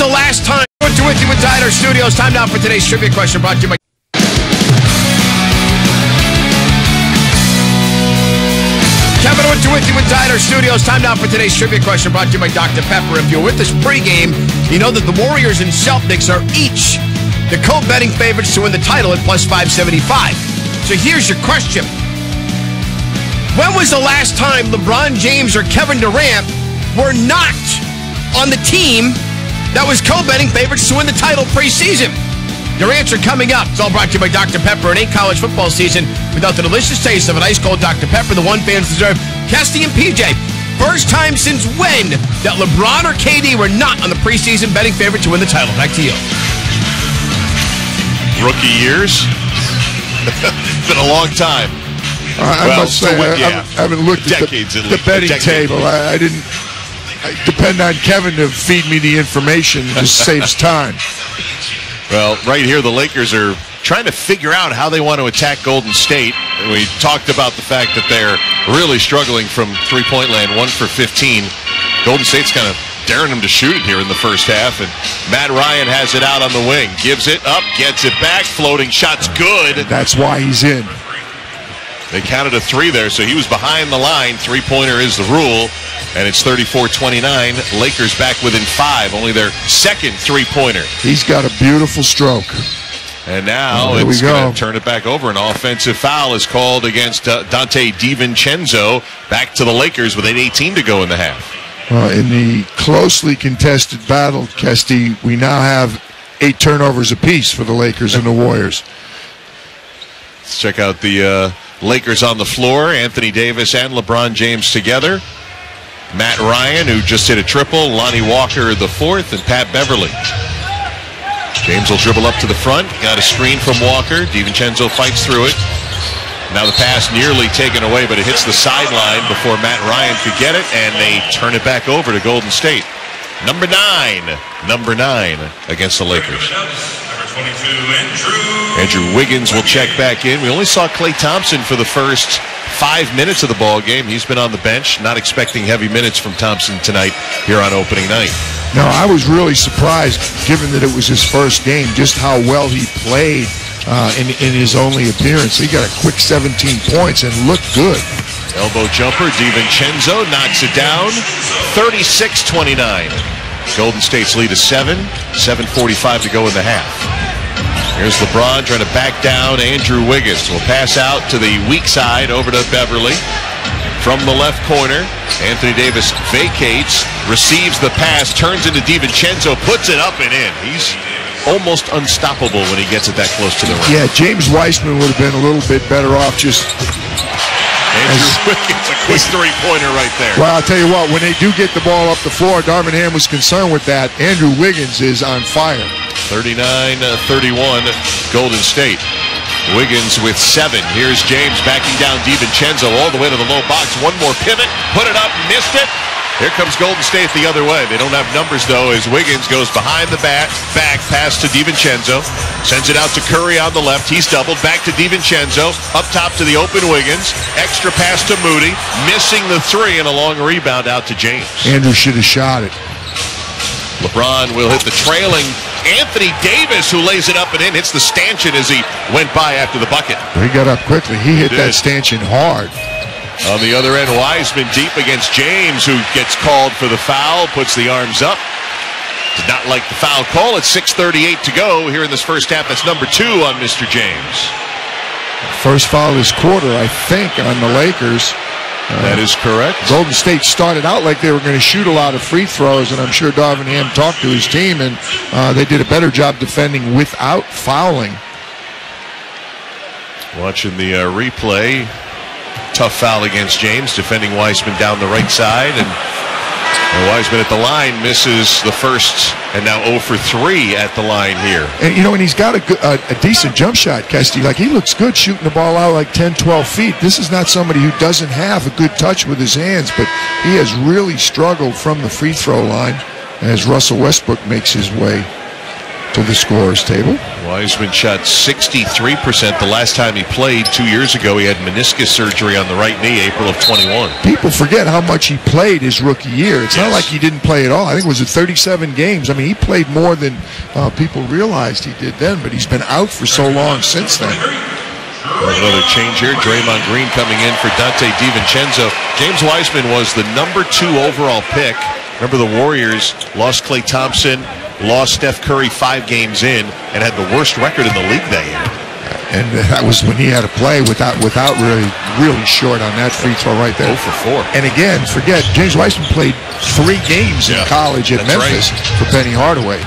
the last time? With you inside our studios. Time now for today's trivia question brought to you by Kevin with you inside our studios. Time now for today's trivia question brought to you by Dr. Pepper. If you're with us pregame, you know that the Warriors and Celtics are each the co-betting favorites to win the title at plus 575. So here's your question. When was the last time LeBron James or Kevin Durant were not on the team that was co-betting favorites to win the title preseason? Your answer coming up. It's all brought to you by Dr. Pepper. It ain't college football season without the delicious taste of an ice-cold Dr. Pepper, the one fans deserve. Kesty and PJ, first time since when that LeBron or KD were not on the preseason betting favorite to win the title? Back to you. Rookie years? It's been a long time. I must say, I haven't looked at the betting table. I didn't depend on Kevin to feed me the information. It just saves time. Well, right here, the Lakers are trying to figure out how they want to attack Golden State. We talked about the fact that they're really struggling from three-point land, 1 for 15. Golden State's kind of daring them to shoot it here in the first half, and Matt Ryan has it out on the wing. Gives it up, gets it back, floating shot's good. That's why he's in. They counted a 3 there, so he was behind the line. Three-pointer is the rule, and it's 34-29. Lakers back within 5, only their second three-pointer. He's got a beautiful stroke. And now it's going to turn it back over. An offensive foul is called against Dante DiVincenzo. Back to the Lakers with 8:18 to go in the half. In the closely contested battle, Kesty, we now have 8 turnovers apiece for the Lakers and the Warriors. Let's check out the Lakers on the floor. Anthony Davis and LeBron James together. Matt Ryan, who just hit a triple. Lonnie Walker, the fourth, and Pat Beverly. James will dribble up to the front. Got a screen from Walker. DiVincenzo fights through it. Now the pass nearly taken away, but it hits the sideline before Matt Ryan could get it, and they turn it back over to Golden State. Number 9 against the Lakers. Andrew Wiggins will check back in. We only saw Klay Thompson for the first 5 minutes of the ball game. He's been on the bench. Not expecting heavy minutes from Thompson tonight here on opening night. No, I was really surprised, given that it was his first game, just how well he played in his only appearance. He got a quick 17 points and looked good. Elbow jumper. DiVincenzo knocks it down. 36-29. Golden State's lead is 7. 7:45 to go in the half. Here's LeBron trying to back down Andrew Wiggins. Will pass out to the weak side over to Beverly. From the left corner, Anthony Davis vacates, receives the pass, turns into DiVincenzo, puts it up and in. He's almost unstoppable when he gets it that close to the rim. Yeah, James Wiseman would have been a little bit better off just... Andrew Wiggins, a quick three-pointer right there. Well, I'll tell you what, when they do get the ball up the floor, Darvin Ham was concerned with that. Andrew Wiggins is on fire. 39-31, Golden State. Wiggins with 7. Here's James backing down DiVincenzo all the way to the low box. One more pivot, put it up, missed it. Here comes Golden State the other way. They don't have numbers, though, as Wiggins goes behind the back pass to DiVincenzo. Sends it out to Curry on the left. He's doubled. Back to DiVincenzo. Up top to the open Wiggins. Extra pass to Moody. Missing the 3 and a long rebound out to James. Andrew should have shot it. LeBron will hit the trailing Anthony Davis, who lays it up and in. Hits the stanchion as he went by after the bucket. He got up quickly. He hit that stanchion hard. On the other end, Wiseman deep against James, who gets called for the foul, puts the arms up. Did not like the foul call. It's 6:38 to go here in this first half. That's number 2 on Mr. James. First foul this quarter, I think, on the Lakers. That is correct. Golden State started out like they were going to shoot a lot of free throws, and I'm sure Darvin Ham talked to his team, and they did a better job defending without fouling. Watching the replay. Tough foul against James, defending Wiseman down the right side, and Wiseman at the line misses the first, and now 0 for 3 at the line here. And and he's got a decent jump shot, Kesty. Like, he looks good shooting the ball out like 10, 12 feet. This is not somebody who doesn't have a good touch with his hands, but he has really struggled from the free throw line as Russell Westbrook makes his way to the scorer's table. Wiseman shot 63% the last time he played 2 years ago. He had meniscus surgery on the right knee, April of 21. People forget how much he played his rookie year. It's not like he didn't play at all. I think it was at 37 games. I mean, he played more than people realized he did then, but he's been out for so long since then. Another change here. Draymond Green coming in for Dante DiVincenzo. James Wiseman was the number 2 overall pick. Remember, the Warriors lost Klay Thompson, lost Steph Curry 5 games in, and had the worst record in the league that year. And that was when he had to play without really short on that free throw right there. 0 for 4. And again, forget, James Wiseman played 3 games in college at Memphis for Penny Hardaway.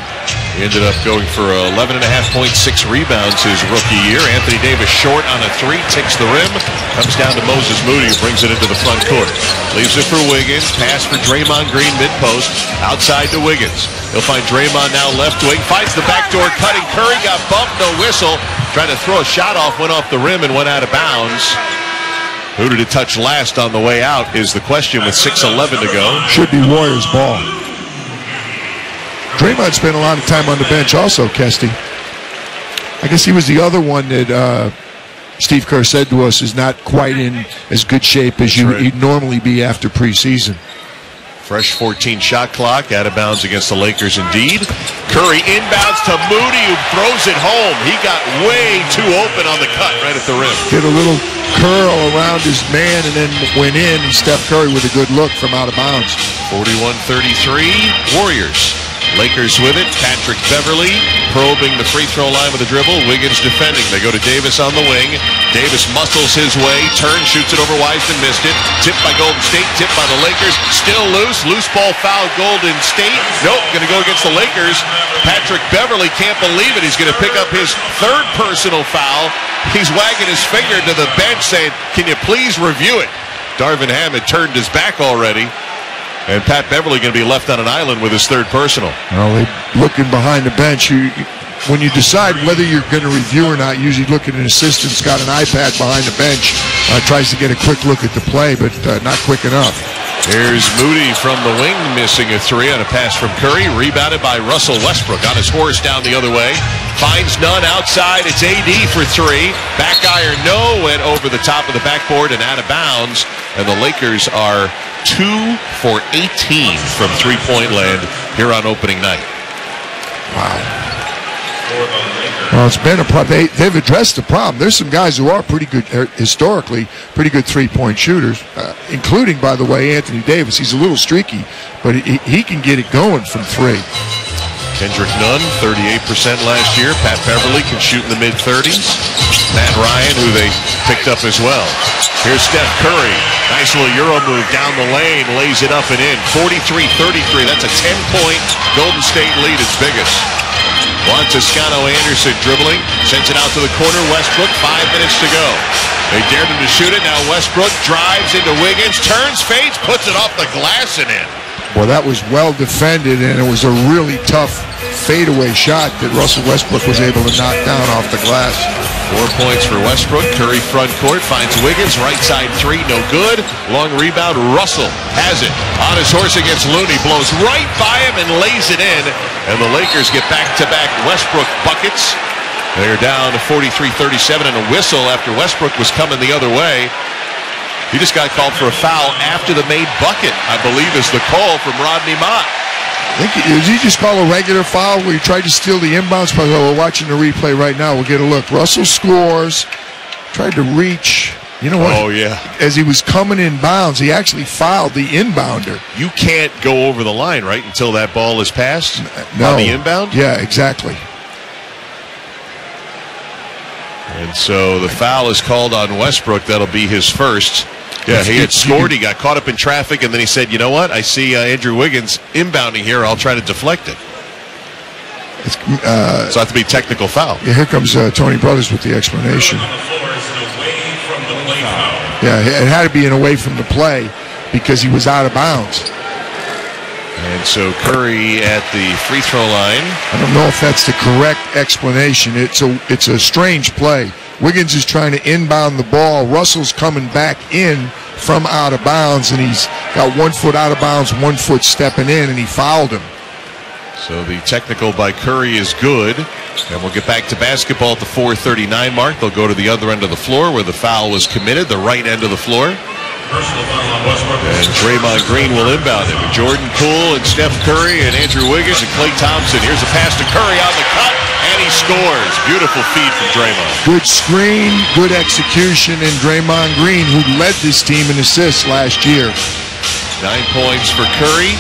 He ended up going for 11.5 points, 6 rebounds his rookie year. Anthony Davis short on a 3, ticks the rim, comes down to Moses Moody, who brings it into the front court. Leaves it for Wiggins, pass for Draymond Green mid-post, outside to Wiggins. He'll find Draymond now left wing, finds the backdoor cutting. Curry got bumped, no whistle. Trying to throw a shot off, went off the rim and went out of bounds. Who did it touch last on the way out is the question with 6:11 to go. Should be Warriors ball. Draymond spent a lot of time on the bench also, Kesty. I guess he was the other one that Steve Kerr said to us is not quite in as good shape as you'd normally be after preseason. Fresh 14 shot clock, out of bounds against the Lakers indeed. Curry inbounds to Moody, who throws it home. He got way too open on the cut right at the rim. Did a little curl around his man and then went in, and Steph Curry with a good look from out of bounds. 41-33, Warriors. Lakers with it. Patrick Beverly probing the free throw line with a dribble. Wiggins defending. They go to Davis on the wing. Davis muscles his way. Turns, shoots it over Wiseman. Missed it. Tipped by Golden State. Tipped by the Lakers. Still loose. Loose ball foul Golden State. Nope. Going to go against the Lakers. Patrick Beverly can't believe it. He's going to pick up his 3rd personal foul. He's wagging his finger to the bench saying, "Can you please review it?" Darvin Ham had turned his back already. And Pat Beverly going to be left on an island with his 3rd personal. Well, looking behind the bench, when you decide whether you're going to review or not, usually look at an assistant's got an iPad behind the bench, tries to get a quick look at the play, but not quick enough. Here's Moody from the wing, missing a 3 on a pass from Curry. Rebounded by Russell Westbrook on his horse down the other way. Finds none outside. It's AD for 3. Back iron, no. Went over the top of the backboard and out of bounds. And the Lakers are 2 for 18 from three-point land here on opening night. Wow. Well, it's been a problem. They've addressed the problem. There's some guys who are pretty good, historically, pretty good three-point shooters, including, by the way, Anthony Davis. He's a little streaky, but he can get it going from 3. Kendrick Nunn, 38% last year. Pat Beverly can shoot in the mid-30s. Matt Ryan, who they picked up as well. Here's Steph Curry. Nice little Euro move down the lane, lays it up and in. 43-33. That's a 10-point Golden State lead, its biggest. Juan Toscano-Anderson dribbling, sends it out to the corner. Westbrook, 5 minutes to go. They dared him to shoot it. Now Westbrook drives into Wiggins, turns, fades, puts it off the glass and in. Well, that was well defended, and it was a really tough fadeaway shot that Russell Westbrook was able to knock down off the glass. 4 points for Westbrook. Curry front court, finds Wiggins, right side 3, no good. Long rebound, Russell has it. On his horse against Looney, blows right by him and lays it in. And the Lakers get back-to-back Westbrook buckets. They're down to 43-37 and a whistle after Westbrook was coming the other way. He just got called for a foul after the made bucket, I believe is the call from Rodney Mott. Did he just call a regular foul where he tried to steal the inbounds? We're watching the replay right now. We'll get a look. Russell scores, tried to reach. You know what? Oh, yeah. As he was coming in bounds, he actually fouled the inbounder. You can't go over the line, right, until that ball is passed no. On the inbound? Yeah, exactly. And so the foul is called on Westbrook. That'll be his first. Yeah, he had scored. He got caught up in traffic, and then he said, "You know what? I see Andrew Wiggins inbounding here. I'll try to deflect it." So it have to be technical foul. Yeah, here comes Tony Brothers with the explanation. Yeah, it had to be an away from the play because he was out of bounds. And so Curry at the free throw line. I don't know if that's the correct explanation. It's a strange play. Wiggins is trying to inbound the ball. Russell's coming back in from out of bounds, and he's got 1 foot out of bounds, 1 foot stepping in, and he fouled him. So the technical by Curry is good. And we'll get back to basketball at the 4:39 mark. They'll go to the other end of the floor where the foul was committed, the right end of the floor. And Draymond Green will inbound it with Jordan Poole and Steph Curry and Andrew Wiggins and Klay Thompson. Here's a pass to Curry on the cut, and he scores. Beautiful feed from Draymond. Good screen, good execution, and Draymond Green, who led this team in assists last year. 9 points for Curry.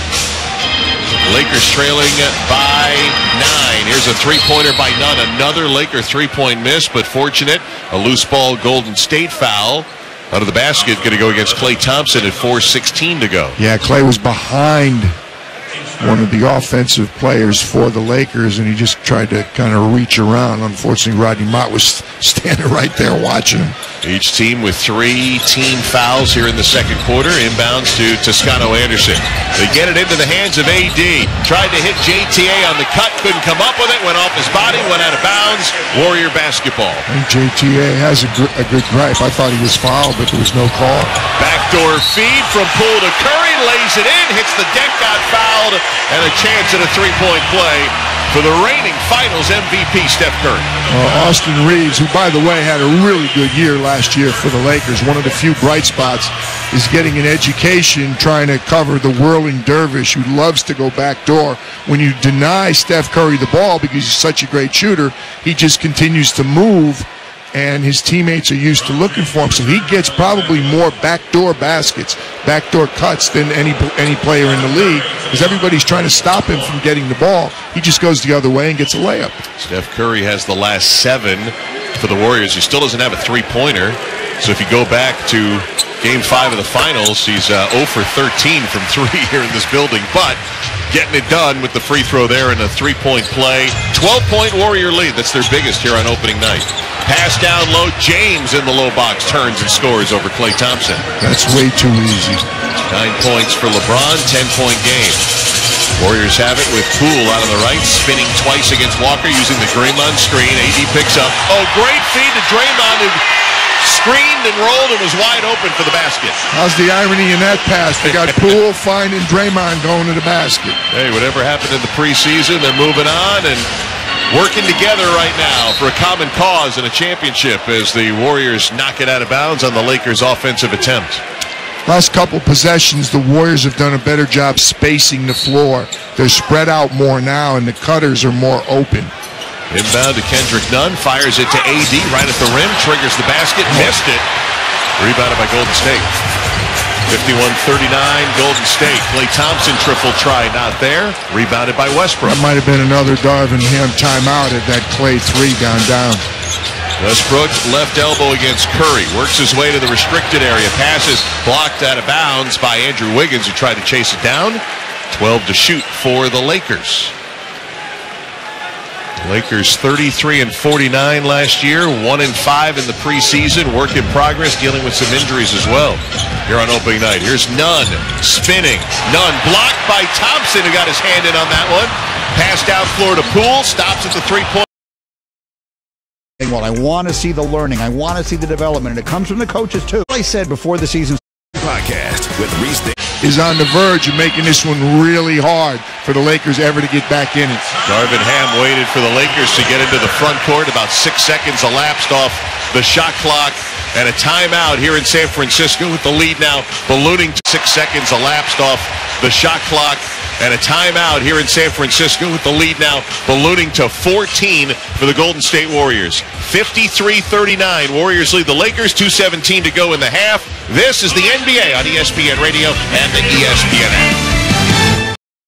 Lakers trailing by 9. Here's a three-pointer by Nunn. Another Laker three-point miss, but fortunate. A loose ball Golden State foul. Out of the basket, going to go against Klay Thompson at 4:16 to go. Yeah, Klay was behind one of the offensive players for the Lakers, and he just tried to kind of reach around. Unfortunately, Rodney Mott was standing right there watching him. Each team with 3 team fouls here in the second quarter. Inbounds to Toscano Anderson. They get it into the hands of AD. Tried to hit JTA on the cut, couldn't come up with it. Went off his body, went out of bounds. Warrior basketball. I think JTA has a good gripe. I thought he was fouled, but there was no call. Backdoor feed from Poole to Curry. Lays it in, hits the deck, got fouled, and a chance at a three-point play for the reigning Finals MVP, Steph Curry. Austin Reeves, who, by the way, had a really good year last year for the Lakers. One of the few bright spots is getting an education trying to cover the whirling dervish who loves to go backdoor. When you deny Steph Curry the ball because he's such a great shooter, he just continues to move, and his teammates are used to looking for him. So he gets probably more backdoor baskets, backdoor cuts than any player in the league, because everybody's trying to stop him from getting the ball. He just goes the other way and gets a layup. Steph Curry has the last 7 for the Warriors. He still doesn't have a three-pointer. So if you go back to Game 5 of the Finals, he's 0 for 13 from 3 here in this building. But getting it done with the free throw there and a three-point play. 12-point Warrior lead. That's their biggest here on opening night. Pass down low. James in the low box turns and scores over Klay Thompson. That's way too easy. 9 points for LeBron. 10-point game. Warriors have it with Poole out on the right, spinning twice against Walker using the Draymond screen. AD picks up. Oh, great feed to Draymond, who screened and rolled and was wide open for the basket. How's the irony in that pass? They got Poole finding Draymond going to the basket. Hey, whatever happened in the preseason, they're moving on and working together right now for a common cause and a championship as the Warriors knock it out of bounds on the Lakers' offensive attempt. Last couple possessions, the Warriors have done a better job spacing the floor. They're spread out more now, and the cutters are more open. Inbound to Kendrick Nunn, fires it to AD right at the rim, triggers the basket, missed it. Rebounded by Golden State. 51-39, Golden State. Klay Thompson triple try, not there. Rebounded by Westbrook. That might have been another Darvin Ham timeout at that Klay 3 down. Westbrook, left elbow against Curry. Works his way to the restricted area. Passes blocked out of bounds by Andrew Wiggins, who tried to chase it down. 12 to shoot for the Lakers. Lakers 33-49 last year, 1-5 in the preseason. Work in progress, dealing with some injuries as well here on opening night. Here's Nunn spinning. Nunn blocked by Thompson, who got his hand in on that one. Pass down floor to Poole, stops at the three-point. Well, I want to see the learning. I want to see the development, and it comes from the coaches too. I said before the season. Podcast with Reese is on the verge of making this one really hard for the Lakers ever to get back in it. Darvin Ham waited for the Lakers to get into the front court. About 6 seconds elapsed off the shot clock, and a timeout here in San Francisco with the lead now ballooning to 6 seconds elapsed off the shot clock, and a timeout here in San Francisco with the lead now ballooning to 14 for the Golden State Warriors. 53-39, Warriors lead the Lakers, 2:17 to go in the half. This is the NBA on ESPN Radio and the ESPN app.